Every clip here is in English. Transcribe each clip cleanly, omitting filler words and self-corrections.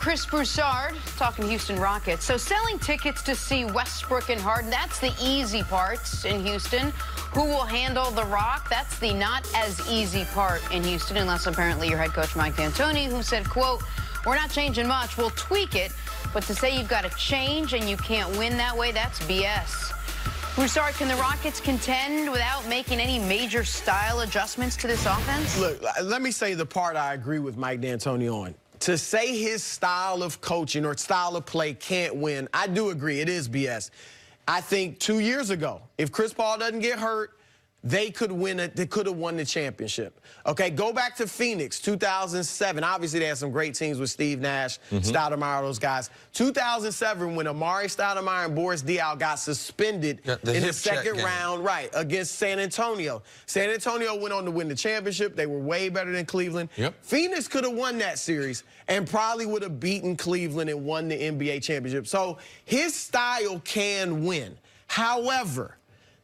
Chris Broussard talking Houston Rockets. So selling tickets to see Westbrook and Harden, that's the easy parts in Houston. Who will handle the rock? That's the not as easy part in Houston, unless apparently your head coach Mike D'Antoni, who said, quote, "We're not changing much, we'll tweak it, but to say you've got to change and you can't win that way, that's BS." Broussard, can the Rockets contend without making any major style adjustments to this offense? Look, let me say the part I agree with Mike D'Antoni on. To say his style of coaching or style of play can't win, I do agree. It is BS. I think 2 years ago, if Chris Paul doesn't get hurt, they could win it. They could have won the championship. Okay, go back to Phoenix, 2007. Obviously, they had some great teams with Steve Nash, Stoudemire, those guys. 2007, when Amari Stoudemire and Boris Diaw got suspended in the second round, right, against San Antonio. San Antonio went on to win the championship. They were way better than Cleveland. Phoenix could have won that series and probably would have beaten Cleveland and won the NBA championship. So his style can win. However,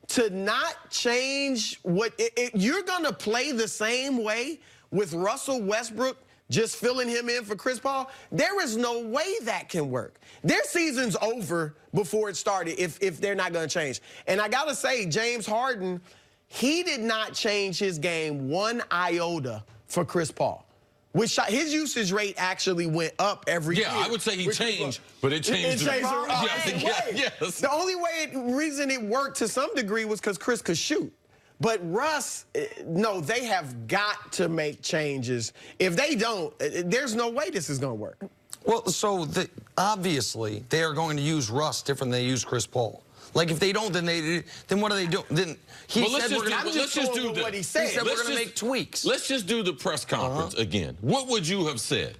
to not change what you're going to play the same way with Russell Westbrook, just filling him in for Chris Paul, there is no way that can work. Their season's over before it started if they're not going to change. And I got to say, James Harden, he did not change his game one iota for Chris Paul. His usage rate actually went up every year. Yeah, I would say he changed, but it changed. Yes. The only reason it worked to some degree was because Chris could shoot. But Russ, no, they have got to make changes. If they don't, there's no way this is going to work. Well, so obviously they are going to use Russ different than they use Chris Paul. Like, if they don't, then what do they do? Then he said we're going to make tweaks. Let's just do the press conference again. What would you have said?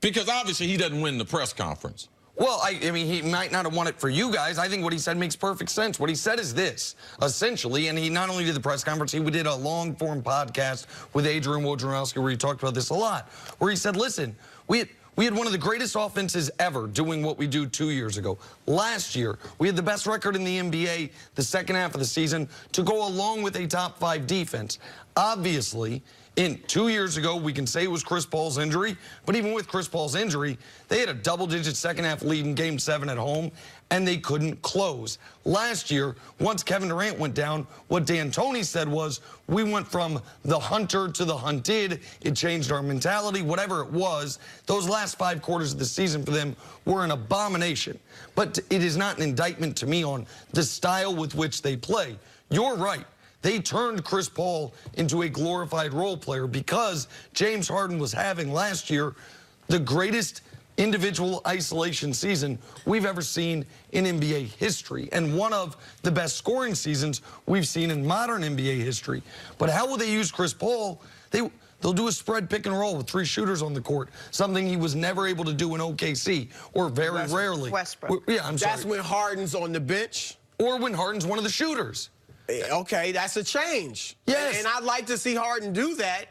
Because obviously he doesn't win the press conference. Well, I mean, he might not have won it for you guys. I think what he said makes perfect sense. What he said is this, essentially, and he not only did the press conference, he did a long-form podcast with Adrian Wojnarowski where he talked about this a lot, where he said, listen, we had one of the greatest offenses ever doing what we do 2 years ago. Last year, we had the best record in the NBA the second half of the season to go along with a top-5 defense. Obviously, 2 years ago, we can say it was Chris Paul's injury, but even with Chris Paul's injury, they had a double-digit second-half lead in Game 7 at home, and they couldn't close. Last year, once Kevin Durant went down, what D'Antoni said was, we went from the hunter to the hunted. It changed our mentality, whatever it was. Those last 5 quarters of the season for them were an abomination. But it is not an indictment to me on the style with which they play. You're right. They turned Chris Paul into a glorified role player because James Harden was having last year the greatest individual isolation season we've ever seen in NBA history, and one of the best scoring seasons we've seen in modern NBA history. But how will they use Chris Paul? They'll do a spread pick and roll with 3 shooters on the court, something he was never able to do in OKC, or very rarely. Westbrook. Yeah, I'm sorry. That's when Harden's on the bench. Or when Harden's one of the shooters. Okay, that's a change. Yes. And I'd like to see Harden do that.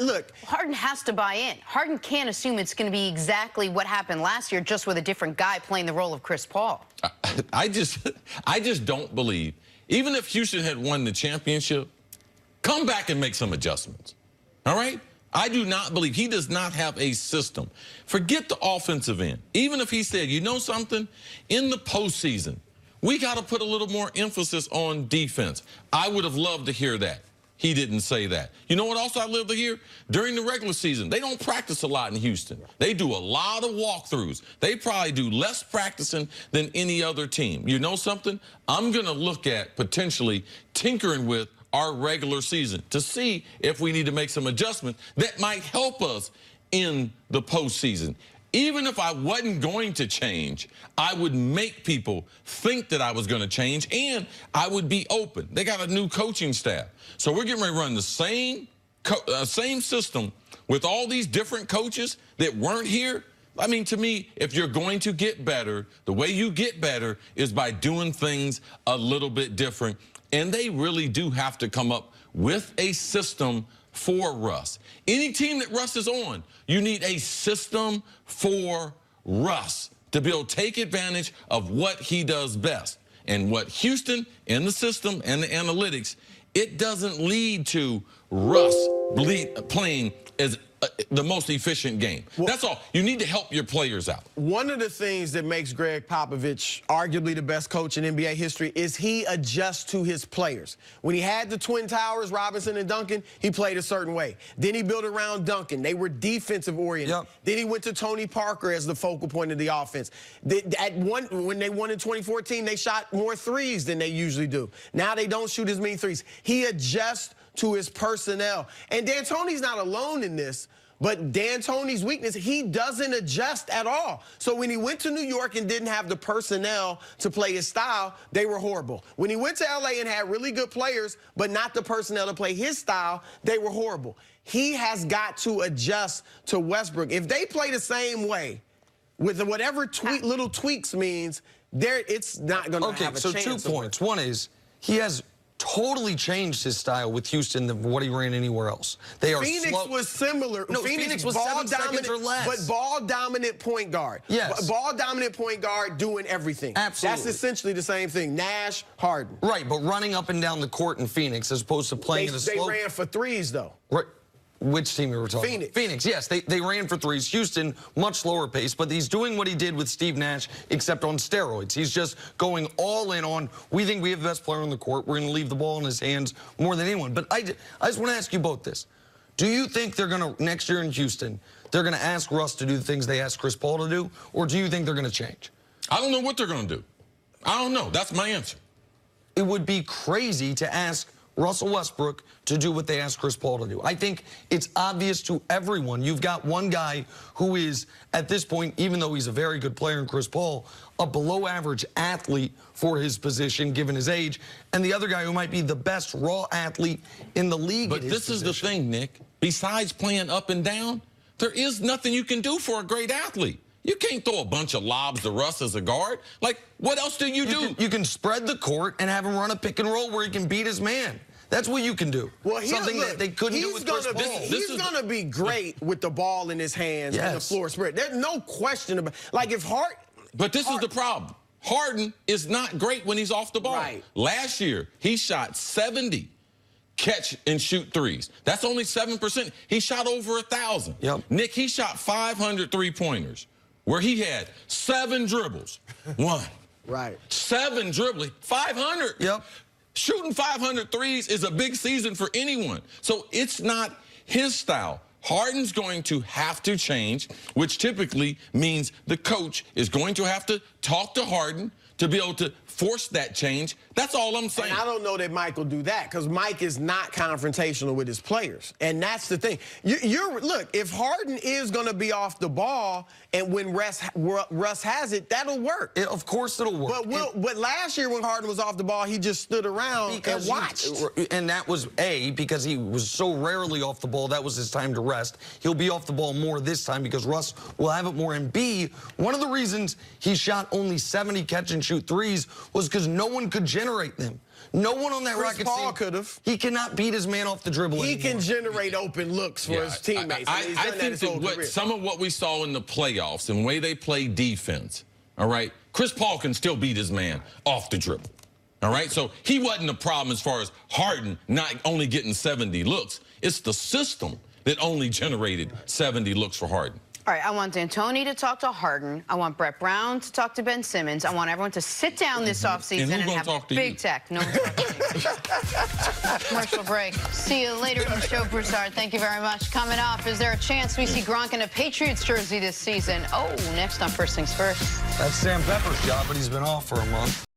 Look. Harden has to buy in. Harden can't assume it's going to be exactly what happened last year, just with a different guy playing the role of Chris Paul. I just don't believe, even if Houston had won the championship, come back and make some adjustments. All right? I do not believe. He does not have a system. Forget the offensive end. Even if he said, you know something, in the postseason, we got to put a little more emphasis on defense. I would have loved to hear that. He didn't say that. You know what else I'd love to hear? During the regular season, they don't practice a lot in Houston. They do a lot of walkthroughs. They probably do less practicing than any other team. You know something? I'm going to look at potentially tinkering with our regular season to see if we need to make some adjustments that might help us in the postseason. Even if I wasn't going to change, I would make people think that I was going to change, and I would be open. They got a new coaching staff. So we're getting ready to run the same system with all these different coaches that weren't here. I mean, to me, if you're going to get better, the way you get better is by doing things a little bit different. And they really do have to come up with a system for Russ. Any team that Russ is on, you need a system for Russ to be able to take advantage of what he does best. And what Houston and the system and the analytics, it doesn't lead to Russ playing as the most efficient game. Well, that's all. You need to help your players out. One of the things that makes Greg Popovich arguably the best coach in NBA history is he adjusts to his players. When he had the Twin Towers, Robinson and Duncan, he played a certain way. Then he built around Duncan. They were defensive oriented. Yep. Then he went to Tony Parker as the focal point of the offense. When they won in 2014, they shot more threes than they usually do. Now they don't shoot as many threes. He adjusts to his personnel. And D'Antoni's not alone in this, but D'Antoni's weakness, he doesn't adjust at all. So when he went to New York and didn't have the personnel to play his style, they were horrible. When he went to LA and had really good players, but not the personnel to play his style, they were horrible. He has got to adjust to Westbrook. If they play the same way, with whatever little tweaks means, it's not going to have a chance. Okay, so 2 points. One is, he has totally changed his style with Houston than what he ran anywhere else. They are Phoenix was similar. No, Phoenix was ball 7 seconds or less. But ball-dominant point guard. Yes. Ball-dominant point guard doing everything. Absolutely. That's essentially the same thing. Nash, Harden. Right, but running up and down the court in Phoenix as opposed to playing at a slow... They ran for threes, though. Right. Which team you were talking Phoenix. about? Phoenix, yes. They ran for threes. Houston, much slower pace, but he's doing what he did with Steve Nash, except on steroids. He's just going all in on, we think we have the best player on the court. We're going to leave the ball in his hands more than anyone. But I just want to ask you both this. Do you think they're going to, next year in Houston, they're going to ask Russ to do the things they asked Chris Paul to do, or do you think they're going to change? I don't know what they're going to do. I don't know. That's my answer. It would be crazy to ask Russell Westbrook to do what they asked Chris Paul to do. I think it's obvious to everyone. You've got one guy who is, at this point, even though he's a very good player in Chris Paul, a below-average athlete for his position, given his age, and the other guy who might be the best raw athlete in the league. But this is the thing, Nick. Besides playing up and down, there is nothing you can do for a great athlete. You can't throw a bunch of lobs to Russ as a guard. Like, what else do you do? You can spread the court and have him run a pick and roll where he can beat his man. That's what you can do. Well, something that they couldn't do with Chris Paul. He's going to be great with the ball in his hands and the floor spread. There's no question about it. Like, if Harden... But this is the problem. Harden is not great when he's off the ball. Right. Last year, he shot 70 catch and shoot threes. That's only 7%. He shot over 1,000. Yep. Nick, he shot 500 three-pointers where he had 7 dribbles. 1. Right. 7 dribbling. 500. Yep. Shooting 500 threes is a big season for anyone. So it's not his style. Harden's going to have to change, which typically means the coach is going to have to talk to Harden to be able to force that change. That's all I'm saying. And I don't know that Mike will do that because Mike is not confrontational with his players. And that's the thing. Look, if Harden is going to be off the ball and when Russ has it, that'll work. Of course it'll work. But last year when Harden was off the ball, he just stood around and watched. And that was, A, because he was so rarely off the ball, that was his time to rest. He'll be off the ball more this time because Russ will have it more. And B, one of the reasons he shot only 70 catch-and-shoot threes was because no one could generate them. No one on that Rockets team could have. He cannot beat his man off the dribble He anymore. can generate open looks for his teammates. I think that some of what we saw in the playoffs and the way they play defense, all right, Chris Paul can still beat his man off the dribble. All right, so he wasn't the problem as far as Harden not only getting 70 looks. It's the system that only generated 70 looks for Harden. All right, I want D'Antoni to talk to Harden. I want Brett Brown to talk to Ben Simmons. I want everyone to sit down this offseason and have big tech. No one's talking to you. Commercial break. See you later in the show, Broussard. Thank you very much. Coming up, is there a chance we see Gronk in a Patriots jersey this season? Oh, next on First Things First. That's Sam Pepper's job, but he's been off for a month.